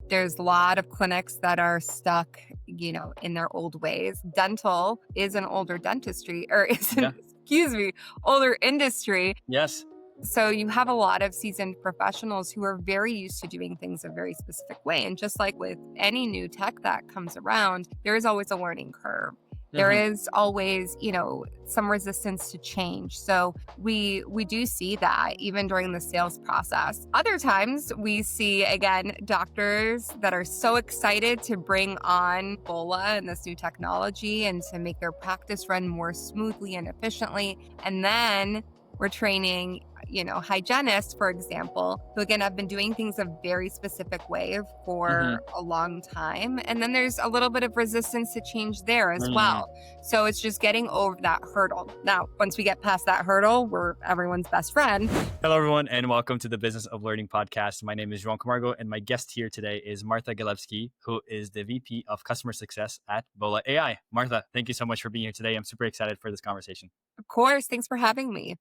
There's a lot of clinics that are stuck, in their old ways. Dental is an older dentistry, or Yeah. isn't, excuse me, older industry. Yes. So you have a lot of seasoned professionals who are very used to doing things a very specific way. And just like with any new tech that comes around, there is always a learning curve. There Hmm. is always, some resistance to change. So we do see that even during the sales process. Other times we see, again, doctors that are so excited to bring on Bola and this new technology and to make their practice run more smoothly and efficiently. And then we're training, hygienists, for example, who again have been doing things a very specific way for Hmm. a long time. And then there's a little bit of resistance to change there as Mm. well. So it's just getting over that hurdle. Now, once we get past that hurdle, we're everyone's best friend. Hello, everyone, and welcome to the Business of Learning podcast. My name is Joao Camargo, and my guest here today is Martha Galewski, who is the VP of Customer Success at Bola AI. Martha, thank you so much for being here today. I'm super excited for this conversation. Of course. Thanks for having me.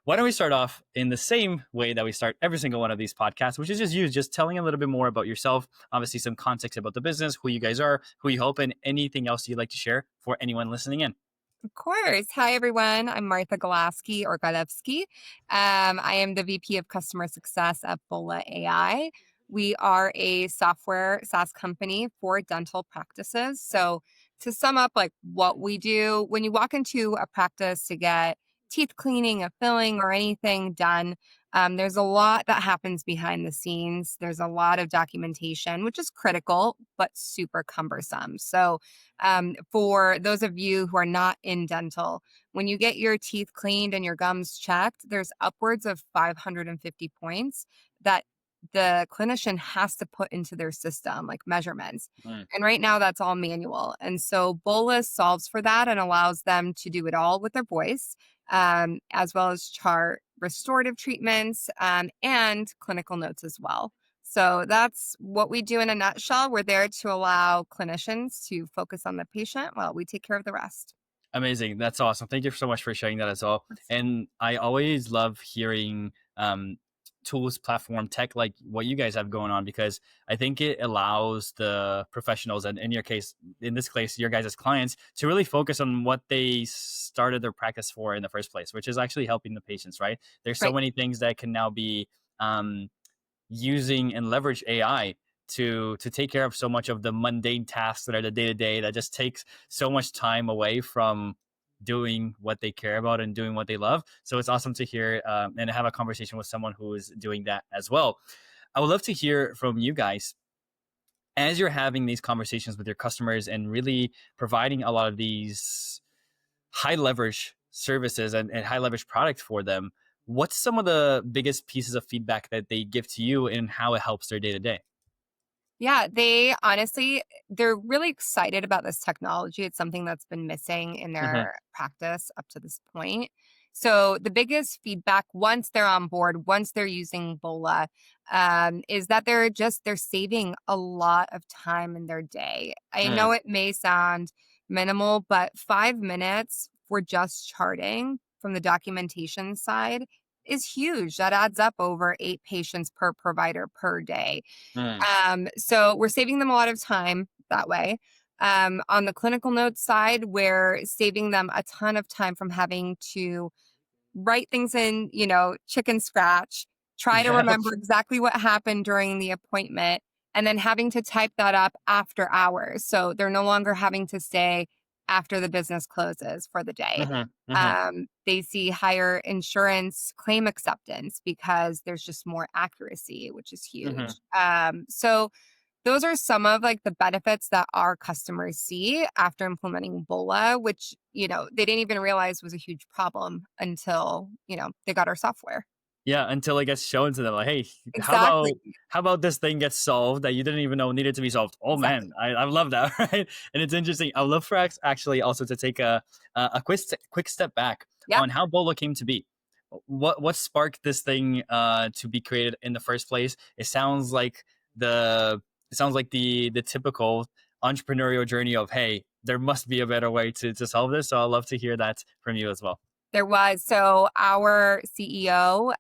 Why don't we start off in the same way that we start every single one of these podcasts, which is just you, just telling a little bit more about yourself, obviously some context about the business, who you guys are, who you help, and anything else you'd like to share for anyone listening in. Of course. Hi, everyone. I'm Martha Galewski or Galewski. I am the VP of Customer Success at Bola AI. We are a software SaaS company for dental practices. So to sum up, like what we do, when you walk into a practice to get teeth cleaning, a filling, or anything done, there's a lot that happens behind the scenes. There's a lot of documentation, which is critical, but super cumbersome. So for those of you who are not in dental, when you get your teeth cleaned and your gums checked, there's upwards of 550 points that the clinician has to put into their system, like measurements. Mm. And right now, that's all manual. And so Bolus solves for that and allows them to do it all with their voice, as well as chart restorative treatments and clinical notes as well. So that's what we do in a nutshell. We're there to allow clinicians to focus on the patient while we take care of the rest. Amazing. That's awesome. Thank you so much for sharing that as well. And I always love hearing tools, platform, tech like what you guys have going on, because I think it allows the professionals, and in your case, in this case, your guys as clients, to really focus on what they started their practice for in the first place, which is actually helping the patients, right? There's so Right. many things that can now be um, using and leverage AI to take care of so much of the mundane tasks that are the day to day that just takes so much time away from doing what they care about and doing what they love. So it's awesome to hear and have a conversation with someone who is doing that as well. I would love to hear from you guys as you're having these conversations with your customers and really providing a lot of these high leverage services and high leverage products for them. What's some of the biggest pieces of feedback that they give to you and how it helps their day to day? Yeah, they're really excited about this technology. It's something that's been missing in their practice up to this point. So the biggest feedback once they're on board, once they're using Bola, is that they're saving a lot of time in their day. I know it may sound minimal, but 5 minutes for just charting from the documentation side is huge. That adds up over 8 patients per provider per day. So we're saving them a lot of time that way. On the clinical notes side, we're saving them a ton of time from having to write things in, chicken scratch, try to Yep. remember exactly what happened during the appointment, and then having to type that up after hours. So they're no longer having to stay after the business closes for the day. Hmm. Hmm. They see higher insurance claim acceptance because there's just more accuracy, which is Hmm. huge. So those are some of like the benefits that our customers see after implementing Bola, which, they didn't even realize was a huge problem until, they got our software. Yeah, until it gets shown to them, like, hey, how about Exactly. how about this thing gets solved that you didn't even know needed to be solved? Oh Exactly. man, I love that, right? And it's interesting. I love for actually also to take a quick step back Yep. on how Bola came to be. What sparked this thing to be created in the first place? It sounds like the typical entrepreneurial journey of, hey, there must be a better way to solve this. So I'd love to hear that from you as well. There was. So our CEO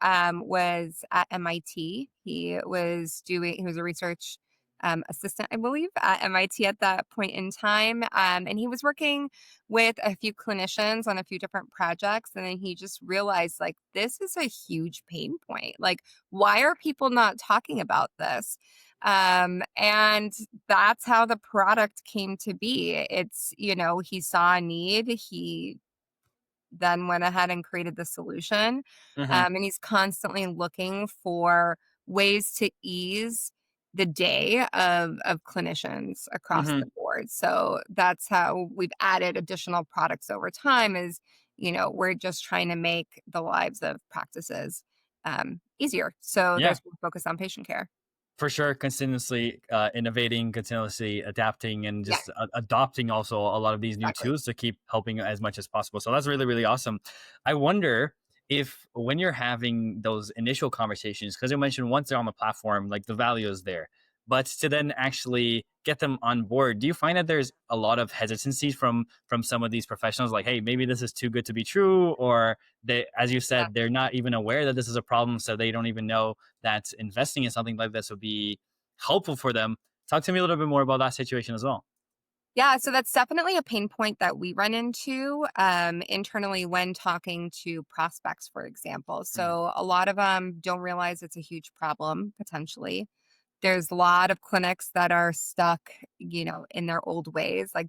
was at MIT. He was a research assistant, I believe, at MIT at that point in time. And he was working with a few clinicians on a few different projects. And then he just realized, like, this is a huge pain point. Like, why are people not talking about this? And that's how the product came to be. It's, he saw a need. He then went ahead and created the solution. Hmm. And he's constantly looking for ways to ease the day of clinicians across Hmm. the board. So that's how we've added additional products over time is, we're just trying to make the lives of practices easier. So Yeah. there's more focus on patient care. For sure, continuously innovating, continuously adapting, and Yeah, just adopting also a lot of these new exactly. tools to keep helping as much as possible. So that's really, really awesome. I wonder if when you're having those initial conversations, because you mentioned once they're on the platform, like the value is there, but to then actually get them on board, do you find that there's a lot of hesitancy from some of these professionals, like, hey, maybe this is too good to be true, or they, as you Yeah. said, they're not even aware that this is a problem, so they don't even know that investing in something like this would be helpful for them. Talk to me a little bit more about that situation as well. Yeah, so that's definitely a pain point that we run into internally when talking to prospects, for example. Mm. So a lot of them don't realize it's a huge problem potentially. There's a lot of clinics that are stuck, in their old ways. Like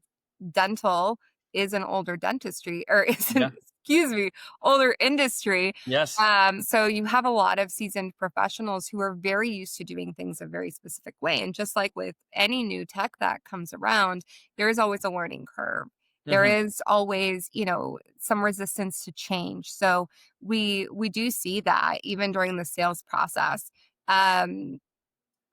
dental is an older dentistry or Yeah. isn't, excuse me, older industry. Yes. So you have a lot of seasoned professionals who are very used to doing things a very specific way. And just like with any new tech that comes around, there is always a learning curve. There Hmm. is always, some resistance to change. So we do see that even during the sales process. Um,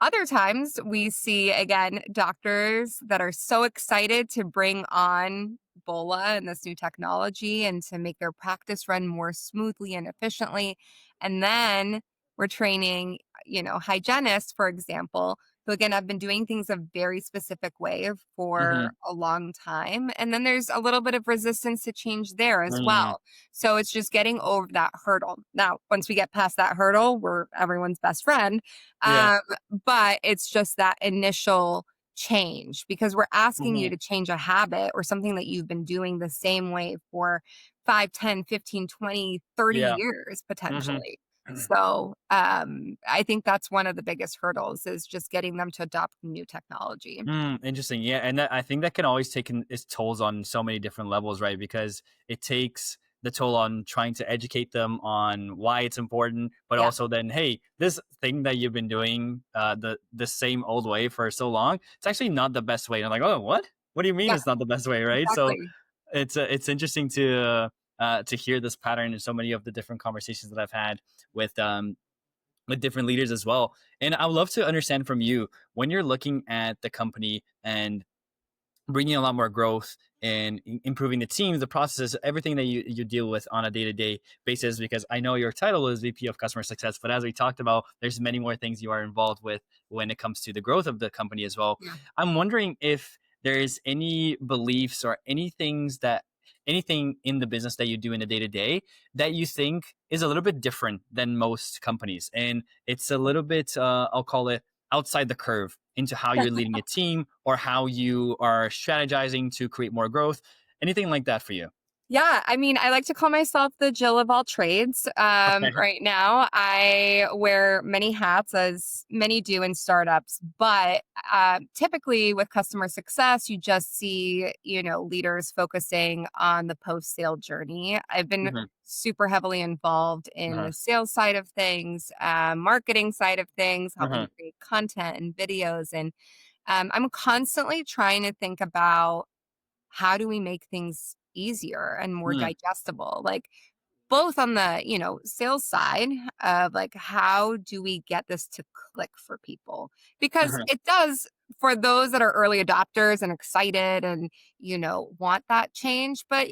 Other times we see, again, doctors that are so excited to bring on Bola and this new technology and to make their practice run more smoothly and efficiently. And then we're training, hygienists, for example, who again have been doing things a very specific way for Hmm. a long time. And then there's a little bit of resistance to change there as Mm. well. So it's just getting over that hurdle. Now, once we get past that hurdle, we're everyone's best friend. Yeah. Um, but it's just that initial change because we're asking you Hmm. to change a habit or something that you've been doing the same way for 5, 10, 15, 20, 30 Yeah. years Hmm. potentially. So I think that's one of the biggest hurdles is just getting them to adopt new technology. Interesting. Yeah, and I think that can always take its tolls on so many different levels, right? Because it takes the toll on trying to educate them on why it's important, but Yeah, also then, hey, this thing that you've been doing the same old way for so long, it's actually not the best way. And I'm like, oh, what? What do you mean yeah, it's not the best way, right? So exactly. it's interesting to hear this pattern in so many of the different conversations that I've had with different leaders as well. And I would love to understand from you when you're looking at the company and bringing a lot more growth and improving the teams, the processes, everything that you deal with on a day-to-day basis, because I know your title is VP of Customer Success, but as we talked about, there's many more things you are involved with when it comes to the growth of the company as well. Yeah. I'm wondering if there's any beliefs or anything in the business that you do in the day-to-day that you think is a little bit different than most companies, and it's a little bit I'll call it outside the curve into how you're leading a team or how you are strategizing to create more growth, anything like that for you. Yeah, I mean, I like to call myself the Jill of all trades. Okay. Right now, I wear many hats, as many do in startups. But typically, with customer success, you just see, leaders focusing on the post-sale journey. I've been Hmm. super heavily involved in Uh-huh. the sales side of things, marketing side of things, helping Uh-huh. create content and videos, and I'm constantly trying to think about how do we make things easier and more Mm. digestible? Like both on the, sales side of like how do we get this to click for people? Because Uh-huh. it does for those that are early adopters and excited and, want that change, but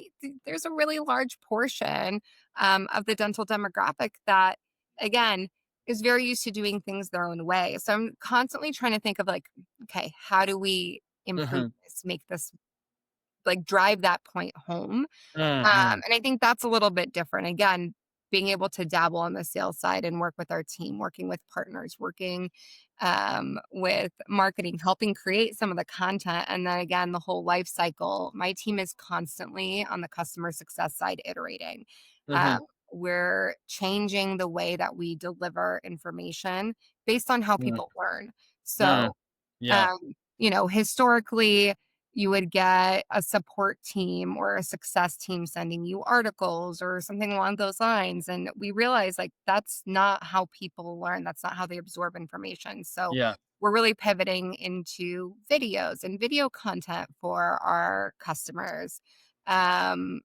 there's a really large portion of the dental demographic that again is very used to doing things their own way. So I'm constantly trying to think of like, okay, how do we improve Uh-huh. this, make this like drive that point home. Mm. And I think that's a little bit different. Again, being able to dabble on the sales side and work with our team, working with partners, working with marketing, helping create some of the content. And then again, the whole life cycle. My team is constantly on the customer success side iterating. Um, Mm-hmm. we're changing the way that we deliver information based on how Mm, people learn. mm, So, yeah. um, historically, you would get a support team or a success team sending you articles or something along those lines. And we realize like that's not how people learn. That's not how they absorb information. So Yeah. we're really pivoting into videos and video content for our customers.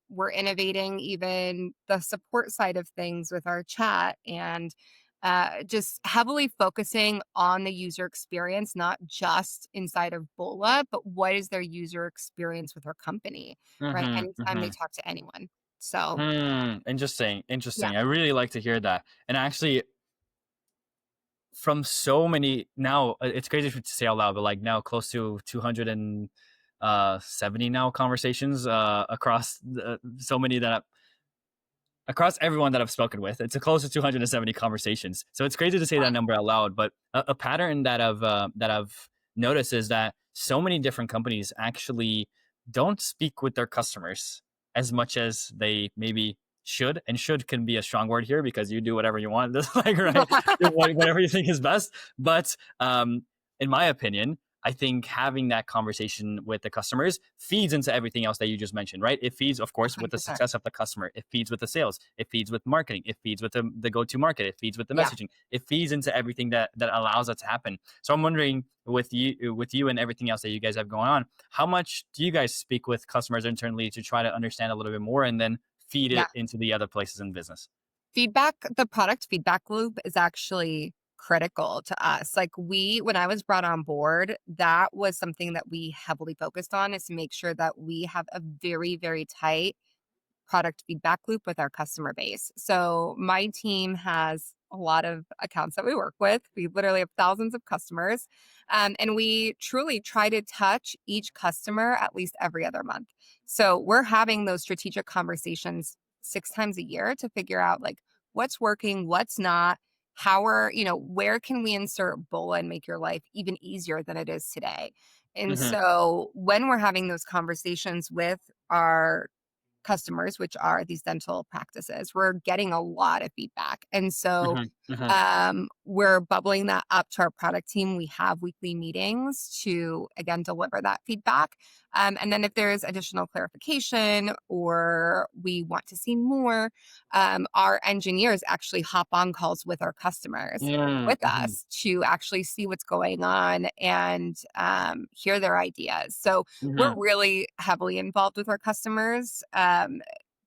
We're innovating even the support side of things with our chat and just heavily focusing on the user experience, not just inside of Bola, but what is their user experience with our company, right? Mm-hmm. Anytime they Mm-hmm. talk to anyone. So, Interesting. yeah. Interesting. I really like to hear that. And actually, from so many now, it's crazy to say out loud, but like now close to 270 now conversations across so many that across everyone that I've spoken with. It's a close to 270 conversations. So it's crazy to say that number out loud, but a pattern that I've noticed is that so many different companies actually don't speak with their customers as much as they maybe should. And should can be a strong word here because you do whatever you want, like right, whatever you think is best. But in my opinion, I think having that conversation with the customers feeds into everything else that you just mentioned, right? It feeds, of course, with the 100%. success of the customer. It feeds with the sales. It feeds with marketing. It feeds with the go-to market. It feeds with the Yeah. messaging. It feeds into everything that allows that to happen. So I'm wondering with you and everything else that you guys have going on, how much do you guys speak with customers internally to try to understand a little bit more and then feed Yeah. it into the other places in business? Feedback, the product feedback loop is actually critical to us. Like when I was brought on board, that was something that we heavily focused on is to make sure that we have a very, very tight product feedback loop with our customer base. So my team has a lot of accounts that we work with. We literally have thousands of customers. And we truly try to touch each customer at least every other month. So we're having those strategic conversations 6 times a year to figure out like what's working, what's not, where can we insert Bola and make your life even easier than it is today? And Mm-hmm, so when we're having those conversations with our customers, which are these dental practices, we're getting a lot of feedback. And so mm-hmm, mm-hmm, we're bubbling that up to our product team. We have weekly meetings to, again, deliver that feedback. And then if there's additional clarification or we want to see more, our engineers actually hop on calls with our customers with mm-hmm, us to actually see what's going on and hear their ideas. So we're mm-hmm. really heavily involved with our customers.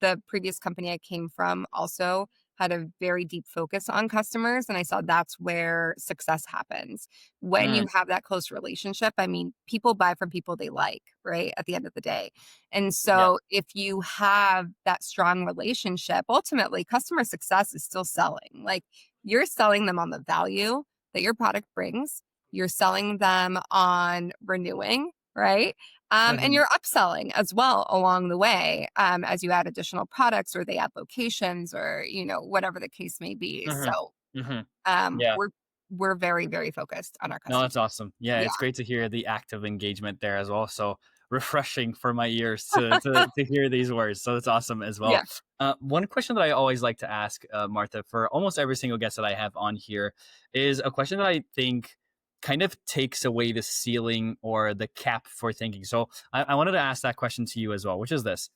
The previous company I came from also had a very deep focus on customers. And I saw that's where success happens. When Mm, you have that close relationship, I mean, people buy from people they like, right? At the end of the day. And yeah. so if you have that strong relationship, ultimately customer success is still selling. Like you're selling them on the value that your product brings. You're selling them on renewing, right? And Mm-hmm, you're upselling as well along the way as you add additional products or they add locations or whatever the case may be. So mm-hmm, mm-hmm. um, Yeah. we're we're very very focused on our No, customers. that's awesome. Yeah, Yeah, it's great to hear the active engagement there as well. So refreshing for my ears to hear these words. So it's awesome as well. yeah. One question that I always like to ask, Martha, for almost every single guest that I have on here, is a question that I think kind of takes away the ceiling or the cap for thinking. So I wanted to ask that question to you as well, which is this: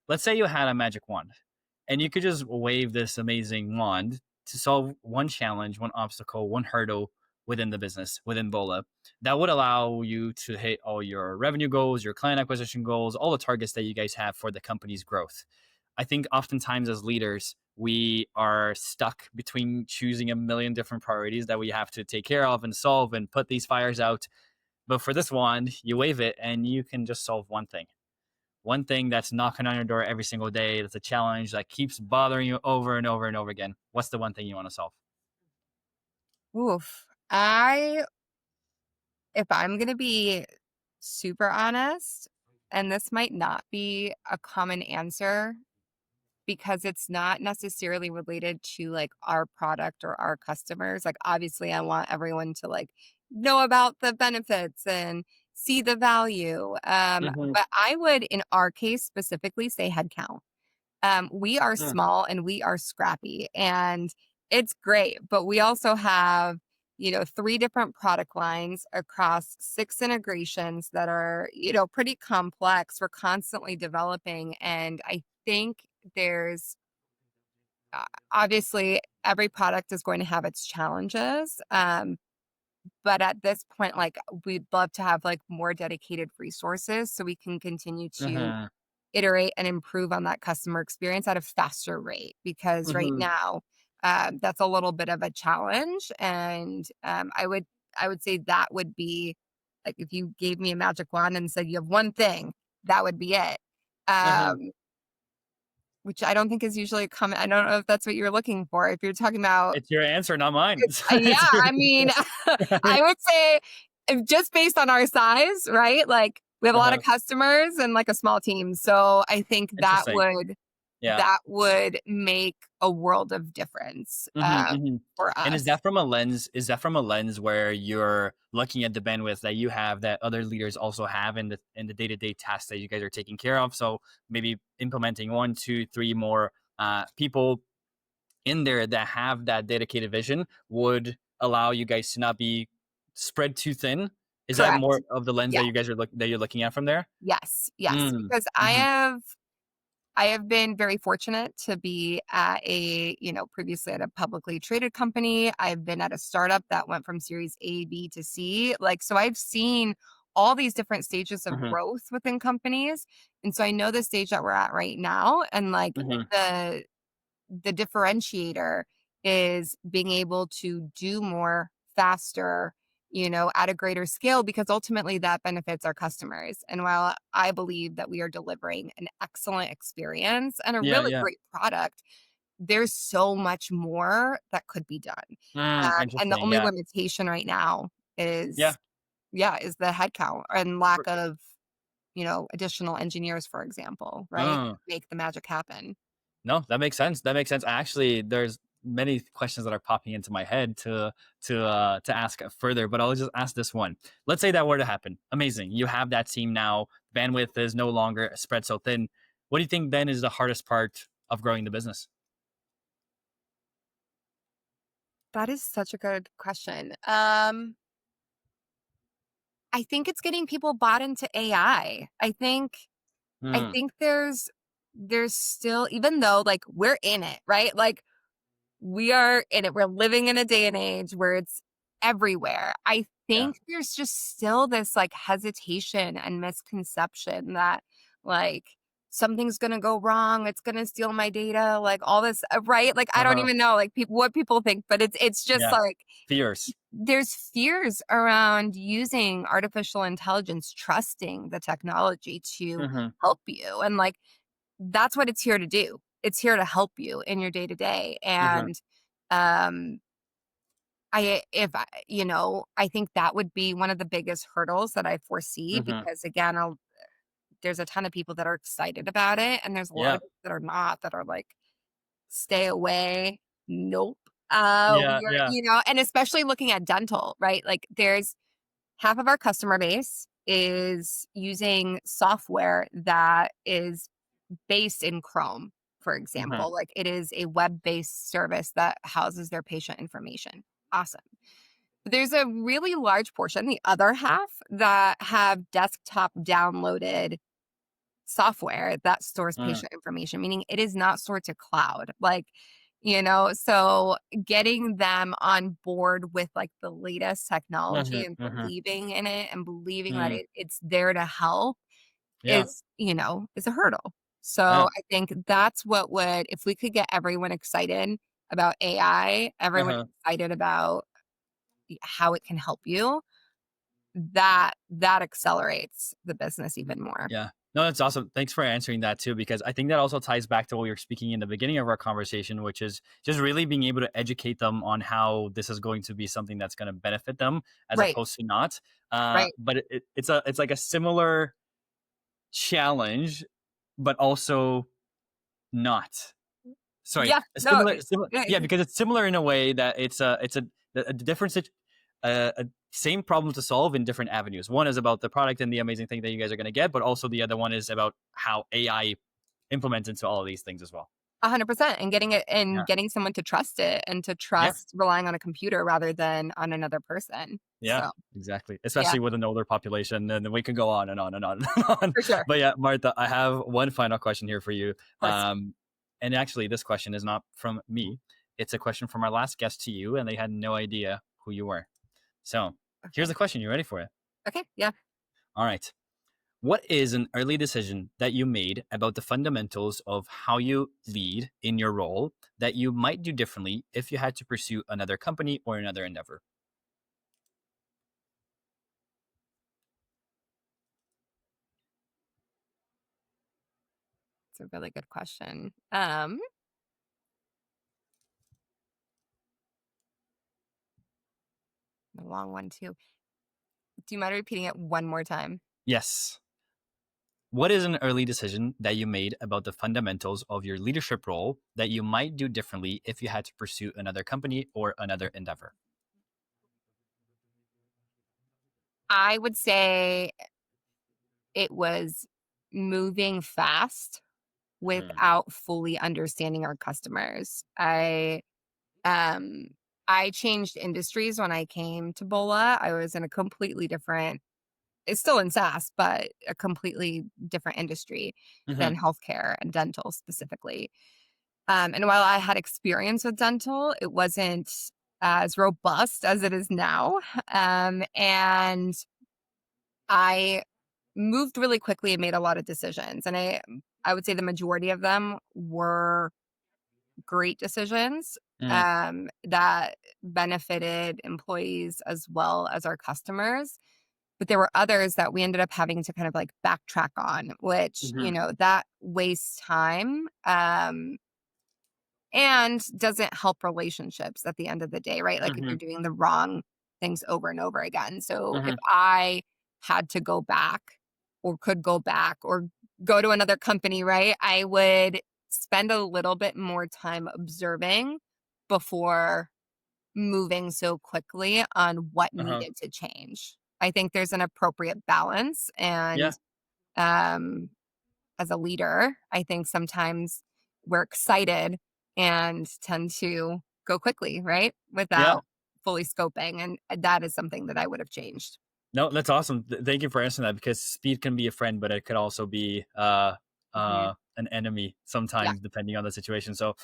let's say you had a magic wand and you could just wave this amazing wand to solve one challenge, one obstacle, one hurdle within the business, within Bola, that would allow you to hit all your revenue goals, your client acquisition goals, all the targets that you guys have for the company's growth. I think oftentimes as leaders, we are stuck between choosing a million different priorities that we have to take care of and solve and put these fires out. But for this wand, you wave it and you can just solve one thing that's knocking on your door every single day. That's a challenge that keeps bothering you over and over and over again. What's the one thing you want to solve? Oof. If I'm gonna be super honest, and this might not be a common answer because it's not necessarily related to like our product or our customers. Like obviously I want everyone to like know about the benefits and see the value. Mhm. But I would in our case specifically say headcount. We are Mm. small and we are scrappy and it's great, but we also have, three different product lines across six integrations that are, pretty complex. We're constantly developing. And I think there's obviously every product is going to have its challenges. But at this point, like we'd love to have like more dedicated resources so we can continue to Mhm. iterate and improve on that customer experience at a faster rate because right Mhm. now that's a little bit of a challenge and I would say that would be like if you gave me a magic wand and said you have one thing that would be it, Mhm. um, which I don't think is usually a comment. I don't know if that's what you're looking for if you're talking about It's your answer, not mine. yeah, It's your I mean, I would say if just based on our size, right? Like we have a lot of Uh-huh. customers and like a small team. So I think that Interesting. would Yeah. that would make a world of difference Mhm, mhm. for And us. is that from a lens where you're looking at the bandwidth that you have that other leaders also have in the day-to-day tasks that you guys are taking care of? So maybe implementing one, two, three more people in there that have that dedicated vision would allow you guys to not be spread too thin. Is that Correct. more of the lens Yeah. that that you're looking at from there? Yes. Yes. Mm. Because I Mhm. have I have been very fortunate to be at previously at a publicly traded company. I've been at a startup that went from series A, B to C. Like, so I've seen all these different stages of Mhm. growth within companies. And so I know the stage that we're at right now. And like Mhm. the differentiator is being able to do more faster, at a greater scale because ultimately that benefits our customers. And while I believe that we are delivering an excellent experience and a Yeah, really yeah. great product, there's so much more that could be done. And the Interesting. only Yeah. limitation right now Yeah. is, yeah, is the headcount and lack of, additional engineers, for example, right? Mm. Make the magic happen. No, that makes sense. That makes sense. Actually, there's many questions that are popping into my head to ask further, but I'll just ask this one. Let's say that were to happen. Amazing. You have that team now. Bandwidth is no longer spread so thin. What do you think then is the hardest part of growing the business? That is such a good question. I think it's getting people bought into AI. I Mm, think there's still even though like we're in it, right? Like we are in it. We're living in a day and age where it's everywhere. I yeah. think there's just still this like hesitation and misconception that like something's going to go wrong, it's going to steal my data, like all this, right? Like I don't Uh-huh. even know like people what people think, but it's just Yeah. like Fears. there's fears around using artificial intelligence, trusting the technology to Hmm. help you. And like, that's what it's here to do. It's here to help you in your day to day. Hmm. And, um, I think that would be one of the biggest hurdles that I foresee Hmm. because again, there's a ton of people that are excited about it. And there's a lot Yeah. of people that are not, that are like, stay away. Nope. Yeah. We're, Yeah. and especially looking at dental, right? Like there's half of our customer base is using software that is based in Chrome, for Hmm. example. Like it is a web-based service that houses their patient information. Awesome. But there's a really large portion, the other half, that have desktop downloaded software that stores Mm, patient information, meaning it is not stored to cloud. Like, so getting them on board with like the latest technology hmm. and Hmm. believing in it and believing that Mm, it's there to help yeah. is a hurdle. So Yeah. I think that's what would, if we could get everyone excited about AI, everyone Uh-huh. excited about how it can help you, that accelerates the business even more. Yeah. No, that's awesome. Thanks for answering that too, because I think that also ties back to what we were speaking in the beginning of our conversation, which is just really being able to educate them on how this is going to be something that's going to benefit them as Right. opposed to not. Right. But it's like a similar challenge, but also not. sorry, Yeah, a no, similar, yeah, yeah, because it's similar in a way that it's a different a same problem to solve in different avenues. One is about the product and the amazing thing that you guys are going to get, but also the other one is about how AI implements into all of these things as well. 100%, and getting it and Yeah. getting someone to trust it and to Yeah. trust relying on a computer rather than on another person. Yeah, So, exactly. yeah, Especially with an older population, and we can go on and on and on and on. for sure. But yeah, Martha, I have one final question here for you. Of course. And actually, this question is not from me. It's a question from our last guest to you, and they had no idea who you were. So here's Okay. the question. You ready for it? Okay, yeah. All right. What is an early decision that you made about the fundamentals of how you lead in your role that you might do differently if you had to pursue another company or another endeavor? It's a really good question. A long one too. Do you mind repeating it one more time? Yes. What is an early decision that you made about the fundamentals of your leadership role that you might do differently if you had to pursue another company or another endeavor? I would say it was moving fast Mm-hmm. without fully understanding our customers. Um I changed industries when I came to Bola. I was in a completely different, it's still in SaaS, but a completely different industry Mm-hmm. than healthcare and dental specifically. And while I had experience with dental, it wasn't as robust as it is now. And I moved really quickly and made a lot of decisions. And I would say the majority of them were great decisions that benefited employees as well as our customers. But there were others that we ended up having to kind of like backtrack on, which, Mm-hmm. that wastes time. And doesn't help relationships at the end of the day, right? Like if Mm-hmm. you're doing the wrong things over and over again. So if Mm-hmm. I had to go back or could go back or go to another company, right? I would spend a little bit more time observing before moving so quickly on what Uh-huh. needed to change. I think there's an appropriate balance, Yeah. and um as a leader, I think sometimes we're excited and tend to go quickly, right? Yeah. Without fully scoping. And that is something that I would have changed. No, that's awesome. Thank you for answering that because speed can be a friend, but it could also be Mhm. an enemy Yeah, sometimes, depending on the situation. So,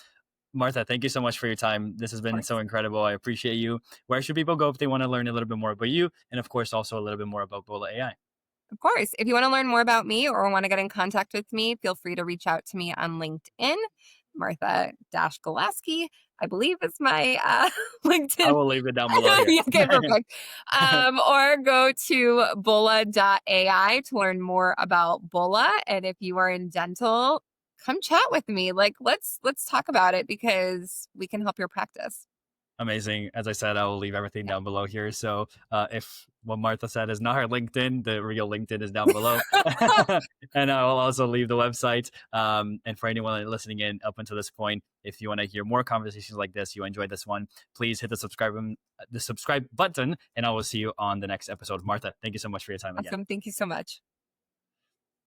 Martha, thank you so much for your time. This has of been so course. incredible. I appreciate you. Where should people go if they want to learn a little bit more about you? And of course, also a little bit more about Bola AI? Of course. If you want to learn more about me or want to get in contact with me, feel free to reach out to me on LinkedIn. Martha Galewski, I believe is my I LinkedIn. will leave it down below here. Yeah, okay, perfect. Or go to Bola AI to learn more about Bola. And if you are in dental, come chat with me. Like let's talk about it because we can help your practice. Amazing. As I said, I will leave everything Yeah. down below here. So if what Martha said is not her LinkedIn, the real LinkedIn is down below. And I will also leave the website. And for anyone listening in up until this point, if you want to hear more conversations like this, you enjoyed this one, please hit the subscribe button, and I will see you on the next episode. Martha, thank you so much for your time again. Awesome. Thank you so much.